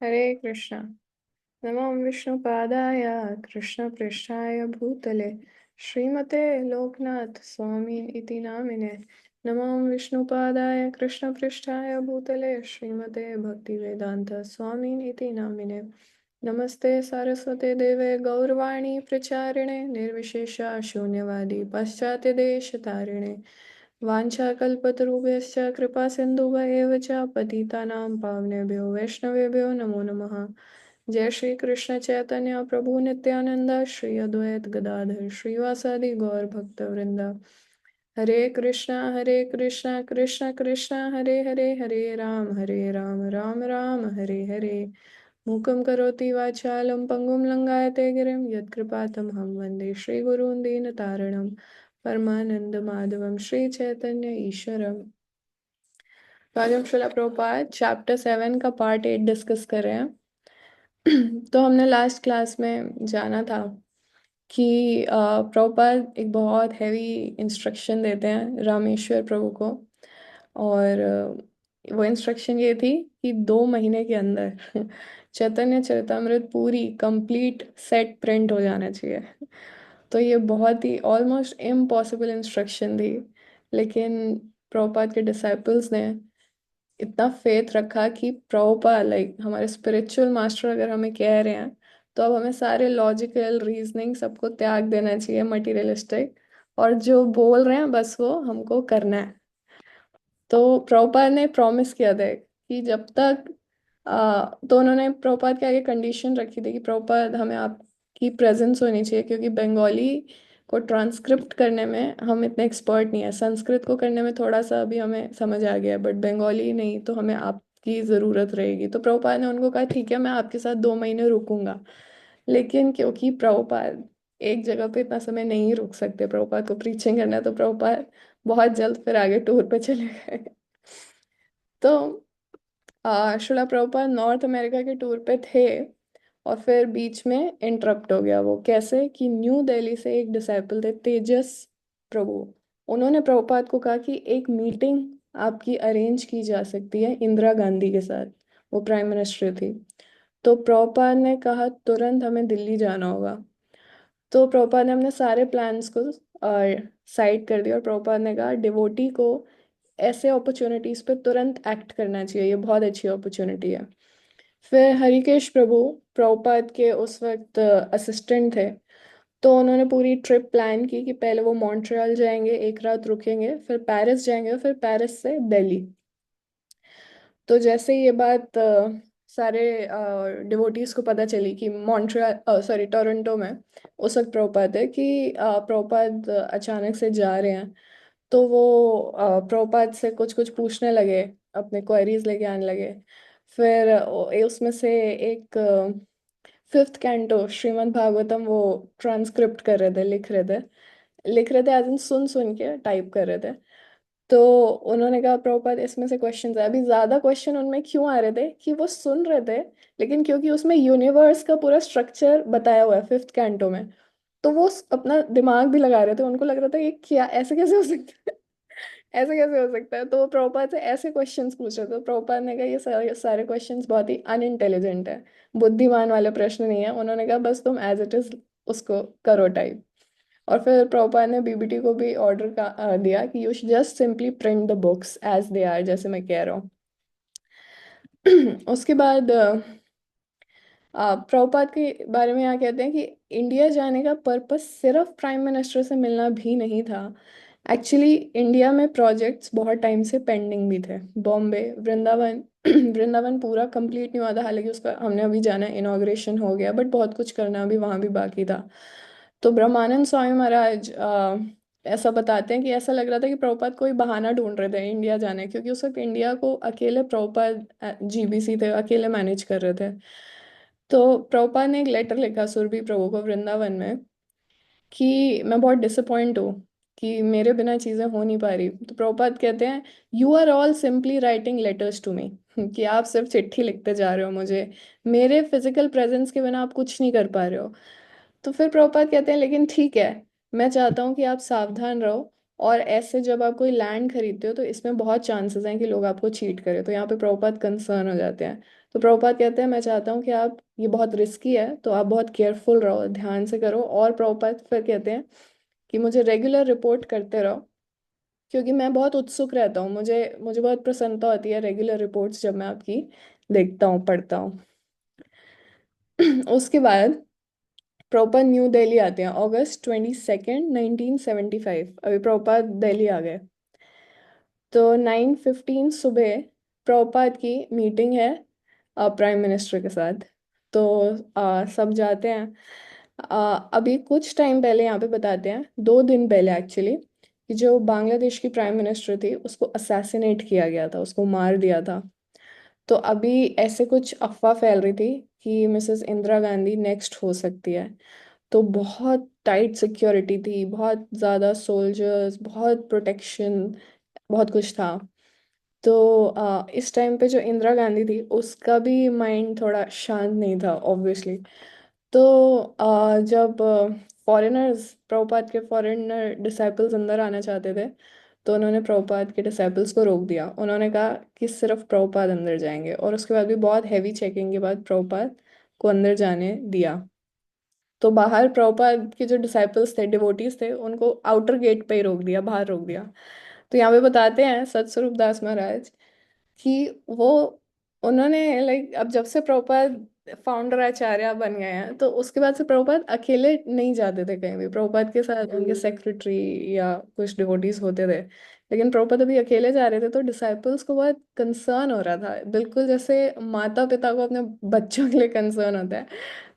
हरे कृष्णा। नमो विष्णुपादाय कृष्णपृष्ठाय भूतले श्रीमते लोकनाथ स्वामी इति नामिने। नमो विष्णुपादाय कृष्णपृष्ठाय भूतले श्रीमते भक्तिवेदांत स्वामी इति नामिने। नमस्ते सारस्वते देवे गौरवाणी प्रचारिणे निर्विशेषा शून्यवादी पाश्चात्य देश तारिणे। वाञ्छाकल्पतरुभ्यश्च कृपा सिन्धुभ्य च पतितानां पावनेभ्यो वैष्णवेभ्यो नमो नमः। जय श्री कृष्ण चैतन्य प्रभु नित्यानंद श्री अद्वैत गदाधर श्रीवासादि गौर भक्त वृंद। हरे कृष्णा कृष्ण कृष्ण हरे हरे हरे राम राम राम हरे हरे। मूकं करोति वाचालं पङ्गुं लङ्घयते गिरिं यत्कृपातमहं वन्दे श्रीगुरून् दीनतारिणं परमानन्दमाधवं श्रीचैतन्य ईश्वरम्। तो आज हम श्रील प्रभुपाद चैप्टर 7 का पार्ट 8 डिस्कस कर रहे हैं। तो हमने लास्ट क्लास में जाना था कि प्रभुपाद एक बहुत हैवी इंस्ट्रक्शन देते हैं रामेश्वर प्रभु को। और वो इंस्ट्रक्शन ये थी कि 2 महीने के अंदर चैतन्य चरितमृत पूरी कंप्लीट सेट प्रिंट हो जाना चाहिए। तो ये बहुत ही ऑलमोस्ट इम्पॉसिबल इंस्ट्रक्शन थी, लेकिन प्रभुपाद के डिसाइपल्स ने इतना फेथ रखा कि प्रभुपाद लाइक हमारे स्पिरिचुअल मास्टर अगर हमें कह रहे हैं तो अब हमें सारे लॉजिकल रीजनिंग सबको त्याग देना चाहिए, मटीरियलिस्टिक, और जो बोल रहे हैं बस वो हमको करना है। तो प्रभुपाद ने प्रॉमिस किया था कि जब तक तो उन्होंने प्रभुपाद के आगे कंडीशन रखी थी कि प्रभुपाद हमें आपकी प्रेजेंस होनी चाहिए, क्योंकि बंगाली को ट्रांसक्रिप्ट करने में हम इतने एक्सपर्ट नहीं है। संस्कृत को करने में थोड़ा सा अभी हमें समझ आ गया, बट बंगाली नहीं, तो हमें आपकी ज़रूरत रहेगी। तो प्रभुपाद ने उनको कहा ठीक है, मैं आपके साथ 2 महीने रुकूंगा। लेकिन क्योंकि प्रभुपाद एक जगह पे इतना समय नहीं रुक सकते, प्रभुपाद को प्रीचिंग करना है, तो प्रभुपाद बहुत जल्द फिर आगे टूर पे चले गए। तो श्रीला प्रभुपाद नॉर्थ अमेरिका के टूर पे थे और फिर बीच में इंटरप्ट हो गया। वो कैसे कि न्यू दिल्ली से एक डिसाइपल थे तेजस प्रभु। उन्होंने प्रभुपाद को कहा कि एक मीटिंग आपकी अरेंज की जा सकती है इंदिरा गांधी के साथ। वो प्राइम मिनिस्टर थी। तो प्रभुपाद ने कहा तुरंत हमें दिल्ली जाना होगा। तो प्रभुपाद ने अपने सारे प्लान्स को साइड कर दिया और प्रभुपाद ने कहा डिवोटी को ऐसे अपॉर्चुनिटीज पे तुरंत एक्ट करना चाहिए, ये बहुत अच्छी अपॉर्चुनिटी है। फिर हरिकेश प्रभु प्रभुपाद के उस वक्त असिस्टेंट थे। तो उन्होंने पूरी ट्रिप प्लान की कि पहले वो मॉन्ट्रियल जाएंगे, एक रात रुकेंगे, फिर पेरिस जाएंगे और फिर पेरिस से दिल्ली। तो जैसे ये बात सारे डिवोटीज को पता चली कि मॉन्ट्रियल सॉरी टोरंटो में उस वक्त प्रभुपाद है कि प्रभुपाद अचानक से जा रहे हैं, तो वो प्रभुपाद से कुछ कुछ पूछने लगे, अपने क्वेरीज लेके आने लगे। फिर उसमें से एक 5th कैंटो श्रीमद् भागवतम वो ट्रांसक्रिप्ट कर रहे थे, लिख रहे थे एज इन सुन सुन के टाइप कर रहे थे। तो उन्होंने कहा प्रभुपाद इसमें से क्वेश्चन है। अभी ज्यादा क्वेश्चन उनमें क्यों आ रहे थे कि वो सुन रहे थे, लेकिन क्योंकि उसमें यूनिवर्स का पूरा स्ट्रक्चर बताया हुआ है 5th कैंटो में, तो वो अपना दिमाग भी लगा रहे थे। उनको लग रहा था ये क्या, ऐसे कैसे हो सकता है, ऐसे कैसे हो सकता है। तो वो प्रभुपाद से ऐसे क्वेश्चंस पूछ रहे थे। तो प्रभुपाद ने कहा ये सारे सारे क्वेश्चंस बहुत ही अनइंटेलिजेंट है, बुद्धिमान वाले प्रश्न नहीं है। उन्होंने कहा बस तुम एज इट इज उसको करो टाइप। और फिर प्रभुपाद ने बीबीटी को भी ऑर्डर दिया कि you just simply print the books as they are, जैसे मैं कह रहा हूँ। उसके बाद प्रभुपाद के बारे में यहाँ कहते हैं कि इंडिया जाने का पर्पस सिर्फ प्राइम मिनिस्टर से मिलना भी नहीं था। एक्चुअली इंडिया में प्रोजेक्ट्स बहुत टाइम से पेंडिंग भी थे। बॉम्बे, वृंदावन वृंदावन पूरा कंप्लीट नहीं हुआ था, हालांकि उसका हमने अभी जाना, इनॉग्रेशन हो गया, बट बहुत कुछ करना भी वहाँ भी बाकी था। तो ब्रह्मानंद स्वामी महाराज ऐसा बताते हैं कि ऐसा लग रहा था कि प्रभुपाद कोई बहाना ढूंढ रहे थे इंडिया जाने, क्योंकि उस वक्त इंडिया को अकेले प्रभुपाद जीबीसी थे, अकेले मैनेज कर रहे थे। तो प्रभुपाद ने एक लेटर लिखा सुरभि प्रभु को वृंदावन में कि मैं बहुत डिसअपॉइंट हूँ कि मेरे बिना चीज़ें हो नहीं पा रही। तो प्रभुपाद कहते हैं you are all simply writing letters to me, कि आप सिर्फ चिट्ठी लिखते जा रहे हो मुझे, मेरे फिजिकल प्रेजेंस के बिना आप कुछ नहीं कर पा रहे हो। तो फिर प्रभुपाद कहते हैं लेकिन ठीक है, मैं चाहता हूँ कि आप सावधान रहो और ऐसे जब आप कोई लैंड खरीदते हो तो इसमें बहुत चांसेस हैं कि लोग आपको चीट करें, तो यहाँ पे प्रभुपाद कंसर्न हो जाते हैं। तो प्रभुपाद कहते हैं मैं चाहता हूँ कि आप, ये बहुत रिस्की है तो आप बहुत केयरफुल रहो, ध्यान से करो। और प्रभुपाद फिर कहते हैं कि मुझे रेगुलर रिपोर्ट करते रहो, क्योंकि मैं बहुत उत्सुक रहता हूँ, मुझे मुझे बहुत प्रसन्नता होती है रेगुलर रिपोर्ट्स जब मैं आपकी देखता हूँ, पढ़ता हूँ। उसके बाद प्रभुपाद न्यू दिल्ली आते हैं August 22, 1975। अभी प्रभुपाद दिल्ली आ गए। तो 9:15 सुबह प्रभुपाद की मीटिंग है प्राइम मिनिस्टर के साथ। तो सब जाते हैं। अभी कुछ टाइम पहले यहाँ पे बताते हैं, 2 दिन पहले एक्चुअली, कि जो बांग्लादेश की प्राइम मिनिस्टर थी उसको असैसिनेट किया गया था, उसको मार दिया था। तो अभी ऐसे कुछ अफवाह फैल रही थी कि मिसेस इंदिरा गांधी नेक्स्ट हो सकती है। तो बहुत टाइट सिक्योरिटी थी, बहुत ज़्यादा सोल्जर्स, बहुत प्रोटेक्शन, बहुत कुछ था। तो इस टाइम पे जो इंदिरा गांधी थी उसका भी माइंड थोड़ा शांत नहीं था ऑब्वियसली। तो जब फॉरेनर्स, प्रभुपाद के फॉरेनर डिसाइपल्स अंदर आना चाहते थे, तो उन्होंने प्रभुपाद के डिसाइपल्स को रोक दिया। उन्होंने कहा कि सिर्फ प्रभुपाद अंदर जाएंगे, और उसके बाद भी बहुत हैवी चेकिंग के बाद प्रभुपाद को अंदर जाने दिया। तो बाहर प्रभुपाद के जो डिसाइपल्स थे, डिवोटीज थे, उनको आउटर गेट पे ही रोक दिया, बाहर रोक दिया। तो यहाँ पे बताते हैं सतस्वरूप दास महाराज कि वो, उन्होंने लाइक, अब जब से प्रभुपाद फाउंडर आचार्य बन गए हैं तो उसके बाद से प्रभुपाद अकेले नहीं जाते थे कहीं भी, प्रभुपाद के साथ उनके सेक्रेटरी या कुछ डिवोटीज होते थे। लेकिन प्रभुपाद अभी अकेले जा रहे थे तो डिसाइपल्स को बहुत कंसर्न हो रहा था, बिल्कुल जैसे माता पिता को अपने बच्चों के लिए कंसर्न होता है,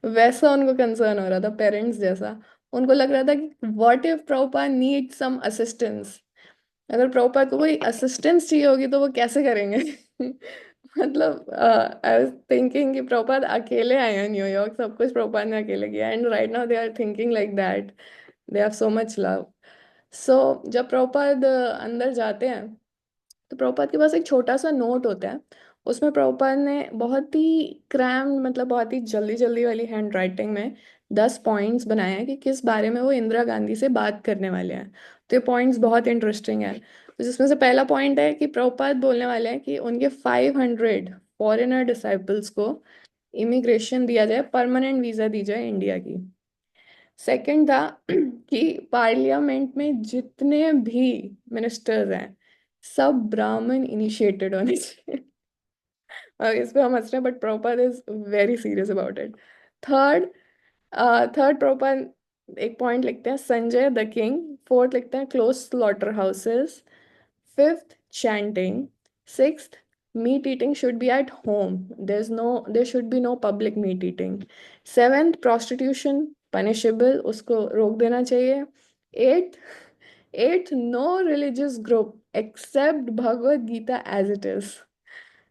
वैसा उनको कंसर्न हो रहा था, पेरेंट्स जैसा। उनको लग रहा था कि what if Prabhupada need some assistance, अगर प्रभुपाद को कोई असिस्टेंस चाहिए होगी तो वो कैसे करेंगे। मतलब आई वाज थिंकिंग कि प्रभुपाद अकेले आए हैं न्यूयॉर्क, सब कुछ प्रभुपाद ने अकेले किया, and right now they are thinking like that, they have so much love. So जब प्रभुपाद अंदर जाते हैं तो प्रभुपाद के पास एक छोटा सा नोट होता है। उसमें प्रभुपाद ने बहुत ही क्रैम, मतलब बहुत ही जल्दी जल्दी वाली हैंड राइटिंग में 10 पॉइंट्स बनाए हैं कि किस बारे में वो इंदिरा गांधी से बात करने वाले हैं। तो ये पॉइंट्स बहुत इंटरेस्टिंग है। तो जिसमें से पहला पॉइंट है कि प्रभुपाद बोलने वाले हैं कि उनके 500 फॉरेनर डिसाइपल्स को इमिग्रेशन दिया जाए, परमानेंट वीजा दी जाए इंडिया की। सेकंड था कि पार्लियामेंट में जितने भी मिनिस्टर्स हैं सब ब्राह्मण इनिशिएटेड होने चाहिए। और इस पे हम हंस रहे हैं but Prabhupada is very serious about it. Third, third Prabhupada एक पॉइंट लिखते हैं, संजय द किंग। फोर्थ लिखते हैं, close slaughter houses. Fifth, chanting. Sixth, meat eating should be at home, there should be no public meat eating. Seventh, prostitution punishable, उसको रोक देना चाहिए। Eighth, no religious group except Bhagavad Gita as it is.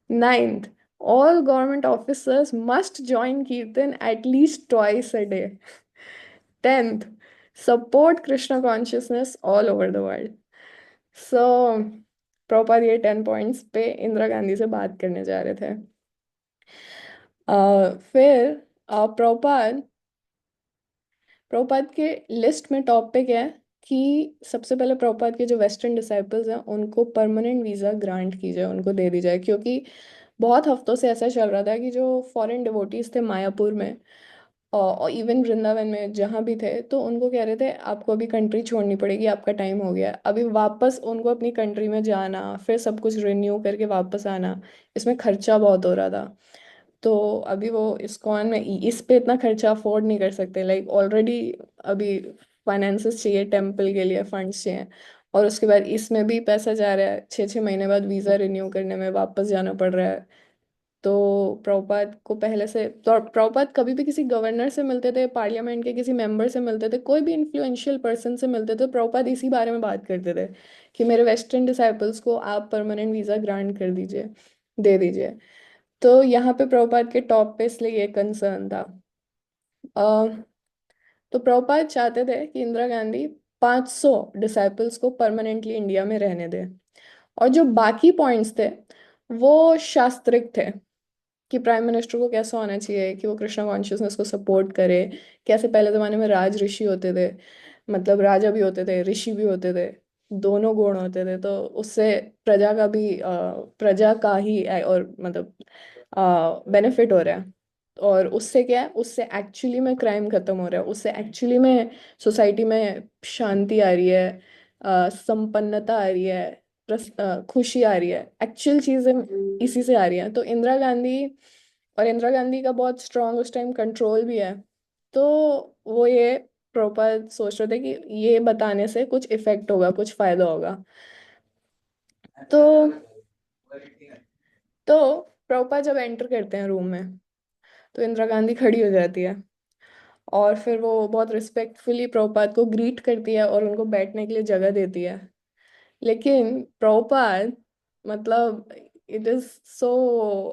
Ninth, all government officers must join Kirtan at least twice a day. Tenth, support Krishna consciousness all over the world. So, Prabhupada ये 10 points पे इंदिरा गांधी से बात करने जा रहे थे। फिर प्रभुपाद प्रभुपाद के लिस्ट में टॉप पे क्या है कि सबसे पहले प्रभुपाद के जो वेस्टर्न डिसाइपल्स हैं उनको परमानेंट वीज़ा ग्रांट की जाए, उनको दे दी जाए। क्योंकि बहुत हफ्तों से ऐसा चल रहा था कि जो फॉरेन डिवोटीज थे मायापुर में और इवन वृंदावन में जहाँ भी थे, तो उनको कह रहे थे आपको अभी कंट्री छोड़नी पड़ेगी, आपका टाइम हो गया है। अभी वापस उनको अपनी कंट्री में जाना, फिर सब कुछ रिन्यू करके वापस आना, इसमें खर्चा बहुत हो रहा था। तो अभी वो इस्कॉन में इस पे इतना खर्चा अफोर्ड नहीं कर सकते, लाइक ऑलरेडी अभी फाइनेंसेस चाहिए, टेम्पल के लिए फंड्स चाहिए, और उसके बाद इसमें भी पैसा जा रहा है, 6-6 महीने बाद वीज़ा रिन्यू करने में वापस जाना पड़ रहा है। तो प्रभुपाद को पहले से, तो प्रभुपाद कभी भी किसी गवर्नर से मिलते थे, पार्लियामेंट के किसी मेंबर से मिलते थे, कोई भी इन्फ्लुएंशियल पर्सन से मिलते थे, प्रभुपाद इसी बारे में बात करते थे कि मेरे वेस्टर्न डिसाइपल्स को आप परमानेंट वीज़ा ग्रांट कर दीजिए, दे दीजिए। तो यहाँ पे प्रभुपाद के टॉप पे इसलिए ये कंसर्न था। अ, तो प्रभुपाद चाहते थे कि इंदिरा गांधी 500 डिसाइपल्स को परमानेंटली इंडिया में रहने दे। और जो बाकी पॉइंट्स थे वो शास्त्रिक थे, कि प्राइम मिनिस्टर को कैसा होना चाहिए, कि वो कृष्णा कॉन्शियसनेस को सपोर्ट करे, कैसे पहले जमाने में राज ऋषि होते थे, मतलब राजा भी होते थे, ऋषि भी होते थे, दोनों गुण होते थे, तो उससे प्रजा का भी प्रजा का ही और मतलब बेनिफिट हो रहा है। और उससे क्या है, उससे एक्चुअली में क्राइम खत्म हो रहा है, उससे एक्चुअली में सोसाइटी में शांति आ रही है, संपन्नता आ रही है, खुशी आ रही है, एक्चुअल चीजें इसी से आ रही हैं। तो इंदिरा गांधी का बहुत स्ट्रांग उस टाइम कंट्रोल भी है। तो वो ये प्रॉपर सोच रहे थे कि ये बताने से कुछ इफेक्ट होगा, कुछ फायदा होगा। तो तो प्रभुपाद जब एंटर करते हैं रूम में, तो इंदिरा गांधी खड़ी हो जाती है, और फिर वो बहुत रिस्पेक्टफुली प्रभुपाद को ग्रीट करती है और उनको बैठने के लिए जगह देती है। लेकिन प्रभुपाद, मतलब इट इज सो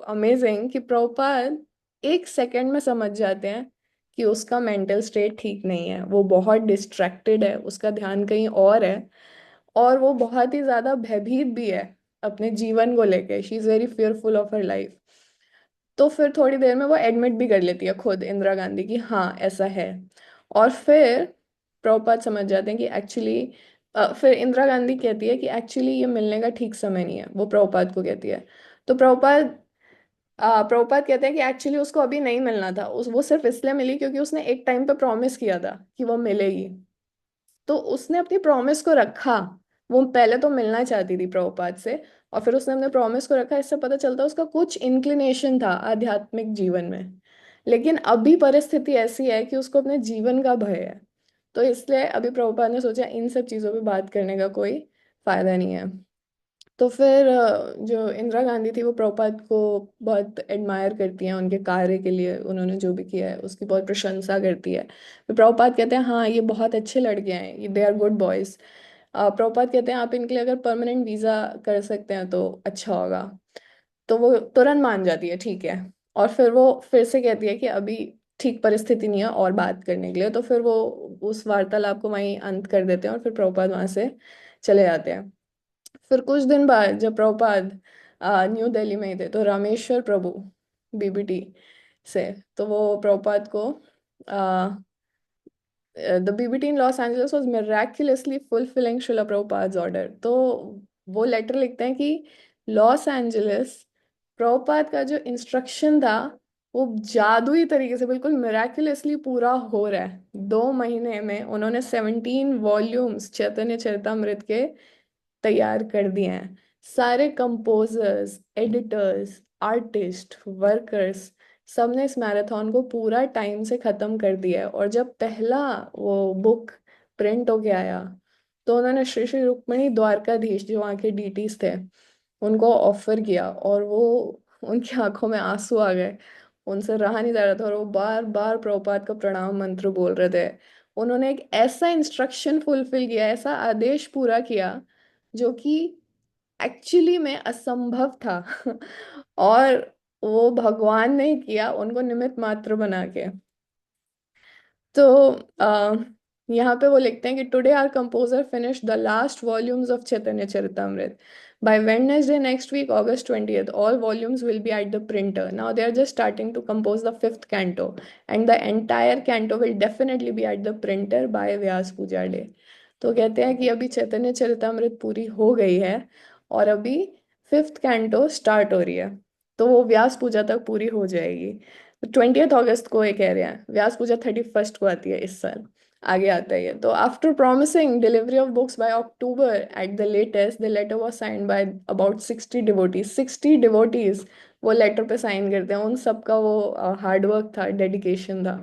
अमेजिंग कि प्रभुपाद एक सेकंड में समझ जाते हैं कि उसका मेंटल स्टेट ठीक नहीं है, वो बहुत डिस्ट्रैक्टेड है, उसका ध्यान कहीं और है, और वो बहुत ही ज्यादा भयभीत भी है अपने जीवन को लेके। She is very fearful of her life. तो फिर थोड़ी देर में वो एडमिट भी कर लेती है खुद, इंदिरा गांधी, की हाँ ऐसा है। और फिर प्रभुपाद समझ जाते हैं कि एक्चुअली, फिर इंदिरा गांधी कहती है कि एक्चुअली ये मिलने का ठीक समय नहीं है, वो प्रभुपाद को कहती है। तो प्रभुपाद कहते हैं कि एक्चुअली उसको अभी नहीं मिलना था, वो सिर्फ इसलिए मिली क्योंकि उसने एक टाइम पे प्रॉमिस किया था कि वो मिलेगी। तो उसने अपनी प्रॉमिस को रखा। वो पहले तो मिलना चाहती थी प्रभुपाद से, और फिर उसने अपने प्रॉमिस को रखा। इससे पता चलता है उसका कुछ इंक्लिनेशन था आध्यात्मिक जीवन में। लेकिन अभी परिस्थिति ऐसी है कि उसको अपने जीवन का भय है। तो इसलिए अभी प्रभुपाद ने सोचा इन सब चीज़ों पे बात करने का कोई फायदा नहीं है। तो फिर जो इंदिरा गांधी थी वो प्रभुपाद को बहुत एडमायर करती हैं उनके कार्य के लिए, उन्होंने जो भी किया है उसकी बहुत प्रशंसा करती है। फिर प्रभुपाद कहते हैं हाँ ये बहुत अच्छे लड़के हैं, ये they are good boys. Prabhupada कहते हैं आप इनके लिए अगर परमानेंट वीज़ा कर सकते हैं तो अच्छा होगा। तो वो तुरंत मान जाती है, ठीक है। और फिर वो फिर से कहती है कि अभी ठीक परिस्थिति नहीं है और बात करने के लिए। तो फिर वो उस वार्तालाप को वहीं अंत कर देते हैं और फिर प्रभुपाद वहां से चले जाते हैं। फिर कुछ दिन बाद जब प्रभुपाद न्यू दिल्ली में ही थे, तो रामेश्वर प्रभु बीबीटी से, तो वो प्रभुपाद को the BBT in Los Angeles was miraculously fulfilling Srila Prabhupada's order. तो वो लेटर लिखते हैं कि लॉस एंजलिस प्रभुपाद का जो इंस्ट्रक्शन था वो जादुई तरीके से बिल्कुल मिराक्युलसली पूरा हो रहा है। 2 महीने में उन्होंने 17 वॉल्यूम्स चैतन्य चरितमृत के तैयार कर दिए हैं। सारे कंपोजर्स, एडिटर्स, आर्टिस्ट, वर्कर्स, सबने इस मैराथन को पूरा टाइम से खत्म कर दिया है। और जब पहला वो बुक प्रिंट होके आया, तो उन्होंने श्री श्री रुक्मिणी द्वारकाधीश जो वहाँ के डीटीज थे उनको ऑफर किया, और वो उनकी आंखों में आंसू आ गए। उनसे रहा नहीं जा रहा था, और वो बार बार प्रभुपाद का प्रणाम मंत्र बोल रहे थे। उन्होंने एक ऐसा इंस्ट्रक्शन फुलफिल किया, ऐसा आदेश पूरा किया जो कि एक्चुअली में असंभव था। और वो भगवान ने किया, उनको निमित्त मात्र बना के। तो आ, यहाँ पे वो लिखते हैं कि today our composer finish the last volumes of Chaitanya Charitamrita by Wednesday next week, August 20th. All volumes will be at the printer. Now they are just starting to compose the fifth canto, and the entire canto will definitely be at the printer by Vyas Puja Day. तो कहते हैं कि अभी चैतन्य चरितमृत पूरी हो गई है, और अभी फिफ्थ कैंटो स्टार्ट हो रही है। तो वो व्यास पूजा तक पूरी हो जाएगी। 20th अगस्त को ये कह रहे हैं, व्यास पूजा 31st को आती है इस साल। आगे आता है ये। तो after promising delivery of books by October at the latest, the letter was signed by about 60 devotees. 60 devotees वो लेटर पे साइन करते हैं। उन सबका वो हार्डवर्क था, डेडिकेशन था।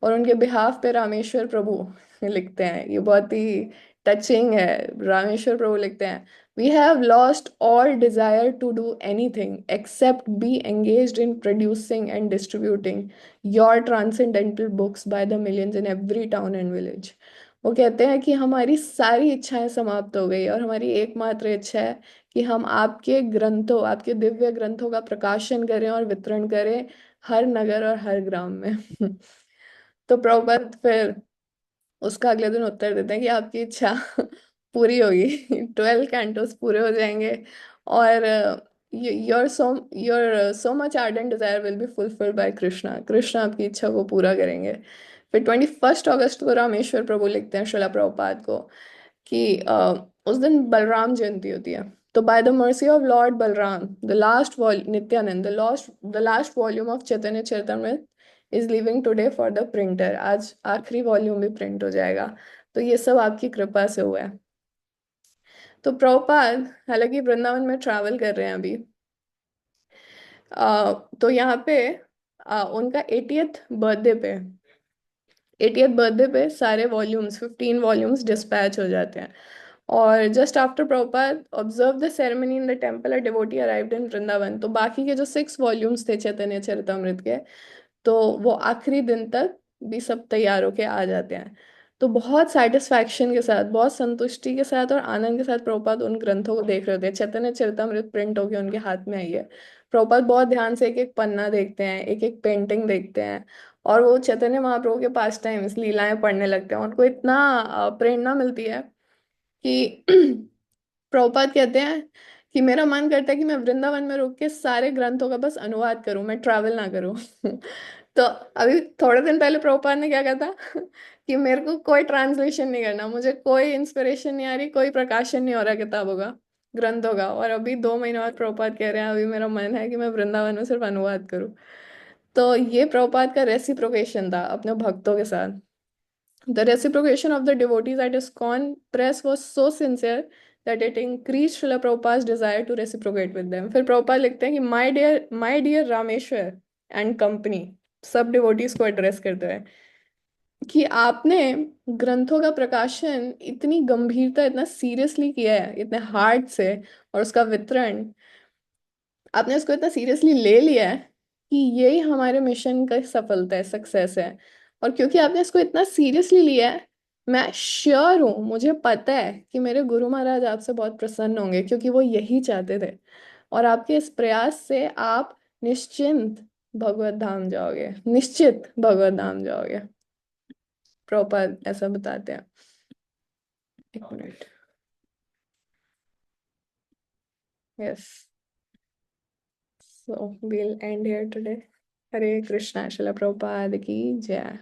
और उनके बिहाफ पे रामेश्वर प्रभु लिखते हैं, ये बहुत ही टचिंग है। रामेश्वर प्रभु लिखते हैं, We have lost all desire to do anything except be engaged in producing and distributing your transcendental books by the millions in every town and village. वो कहते हैं कि हमारी सारी इच्छाएं समाप्त हो गई, और हमारी एकमात्र इच्छा है कि हम आपके ग्रंथों, आपके दिव्य ग्रंथों का प्रकाशन करें और वितरण करें हर नगर और हर ग्राम में। तो प्रभुपाद फिर उसका अगले दिन उत्तर देते हैं कि आपकी इच्छा पूरी होगी। 12 कैंटोस पूरे हो जाएंगे, और your so much ardent Dzire will be fulfilled by Krishna. Krishna आपकी इच्छा को पूरा करेंगे। फिर 21 अगस्त को रामेश्वर प्रभु लिखते हैं श्रीला प्रभुपाद को कि उस दिन बलराम जयंती होती है। तो by the mercy of Lord Balram the last Nityanand the last volume of Chaitanya Charitamrita is living today for the printer. आज आखिरी वॉल्यूम भी प्रिंट हो जाएगा। तो ये सब आपकी कृपा से हुआ है। तो प्रभुपाद हालांकि वृंदावन में ट्रैवल कर रहे हैं अभी। तो यहाँ पे उनका 80th बर्थडे पे 80th बर्थडे पे सारे वॉल्यूम्स 15 वॉल्यूम्स डिस्पैच हो जाते हैं। और just after Prabhupada observe the ceremony in the temple a devotee arrived in Vrindavan. तो बाकी के जो 6 वॉल्यूम्स थे चैतन्य चरितमृत के, तो वो आखिरी दिन तक भी सब तैयार होके आ जाते हैं। तो बहुत सेटिस्फैक्शन के साथ, बहुत संतुष्टि के साथ और आनंद के साथ प्रभुपाद उन ग्रंथों को देख रहे होते हैं। चैतन्य चरितमृत प्रिंट होके उनके हाथ में आई है। प्रभुपाद बहुत ध्यान से एक एक पन्ना देखते हैं, एक एक पेंटिंग देखते हैं। और वो चैतन्य महाप्रभु के पास टाइम्स लीलाएं पढ़ने लगते हैं। उनको इतना प्रेरणा मिलती है कि प्रभुपाद कहते हैं कि मेरा मन करता है कि मैं वृंदावन में रुक के सारे ग्रंथों का बस अनुवाद करूं, मैं ट्रैवल ना करूं। तो अभी थोड़े दिन पहले प्रभुपाद ने क्या कहा था कि मेरे को कोई ट्रांसलेशन नहीं करना, मुझे कोई इंस्पिरेशन नहीं आ रही, कोई प्रकाशन नहीं हो रहा किताबों का, ग्रंथों का। और अभी 2 महीने बाद प्रभुपाद कह रहे हैं अभी मेरा मन है कि मैं वृंदावन में सिर्फ अनुवाद करूं। तो ये प्रभुपाद का रेसिप्रोकेशन था अपने भक्तों के साथ। The reciprocation of the devotees at ISKCON press was so sincere that it increased Srila Prabhupada's desire to reciprocate with them. फिर प्रभुपाद लिखते हैं कि my dear Rameshwar and company, सब डिवोटीज को एड्रेस करते हैं कि आपने ग्रंथों का प्रकाशन इतनी गंभीरता, इतना सीरियसली किया है, इतने हार्ट से, और उसका वितरण आपने उसको इतना सीरियसली ले लिया है कि यही हमारे मिशन का सफलता है, सक्सेस है। और क्योंकि आपने इसको इतना सीरियसली लिया है, मैं श्योर हूँ, मुझे पता है कि मेरे गुरु महाराज आपसे बहुत प्रसन्न होंगे, क्योंकि वो यही चाहते थे। और आपके इस प्रयास से आप निश्चिंत भगवत धाम जाओगे, निश्चित भगवत धाम जाओगे। प्रभुपाद ऐसा बताते हैं। एक minute. Yes, so we'll end here today. हरे कृष्णा, शिला प्रभुपाद की जय।